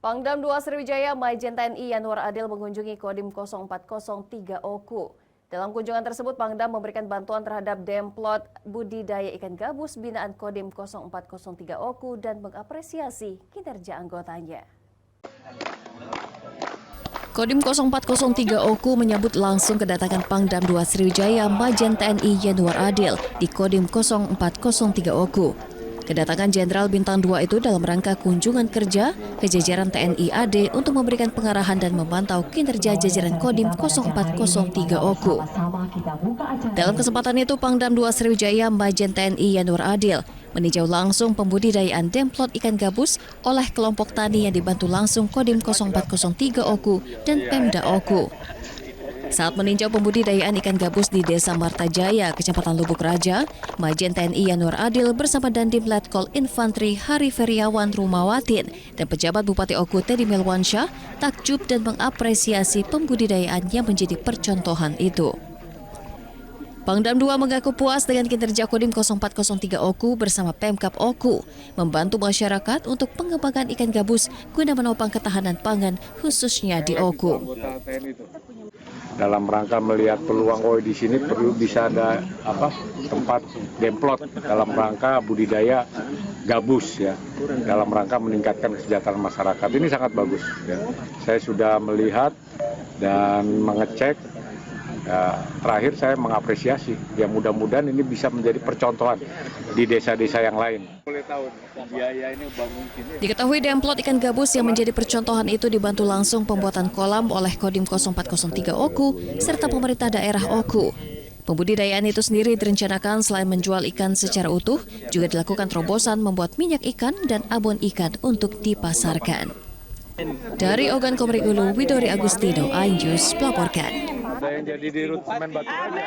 Pangdam 2 Sriwijaya Majen TNI Yanuar Adil mengunjungi Kodim 0403 Oku. Dalam kunjungan tersebut, Pangdam memberikan bantuan terhadap demplot budidaya ikan gabus binaan Kodim 0403 Oku dan mengapresiasi kinerja anggotanya. Kodim 0403 Oku menyambut langsung kedatangan Pangdam 2 Sriwijaya Majen TNI Yanuar Adil di Kodim 0403 Oku. Kedatangan Jenderal Bintang 2 itu dalam rangka kunjungan kerja ke jajaran TNI AD untuk memberikan pengarahan dan memantau kinerja jajaran Kodim 0403 Oku. Dalam kesempatan itu, Pangdam 2 Sriwijaya Majen TNI Yanuar Adil meninjau langsung pembudidayaan demplot ikan gabus oleh kelompok tani yang dibantu langsung Kodim 0403 Oku dan Pemda Oku. Saat meninjau pembudidayaan ikan gabus di Desa Martajaya, Kecamatan Lubuk Raja, Majen TNI Yanuar Adil bersama Dandim Letkol Infantri Hari Feriawan Rumawatin dan pejabat Bupati Oku Teddy Melwansyah takjub dan mengapresiasi pembudidayaan yang menjadi percontohan itu. Pangdam 2 mengaku puas dengan kinerja Kodim 0403 Oku bersama Pemkab Oku membantu masyarakat untuk pengembangan ikan gabus guna menopang ketahanan pangan khususnya di Oku. Dalam rangka melihat peluang di sini perlu bisa ada tempat demplot dalam rangka budidaya gabus ya, dalam rangka meningkatkan kesejahteraan masyarakat. Ini sangat bagus ya. Saya sudah melihat dan mengecek. Ya, terakhir saya mengapresiasi, ya mudah-mudahan ini bisa menjadi percontohan di desa-desa yang lain. Diketahui demplot ikan gabus yang menjadi percontohan itu dibantu langsung pembuatan kolam oleh Kodim 0403 Oku serta pemerintah daerah Oku. Pembudidayaan itu sendiri direncanakan selain menjual ikan secara utuh, juga dilakukan terobosan membuat minyak ikan dan abon ikan untuk dipasarkan. Dari Ogan Komering Ulu, Widori Agustino, iNews melaporkan. Ada yang jadi di rut semen batu aja.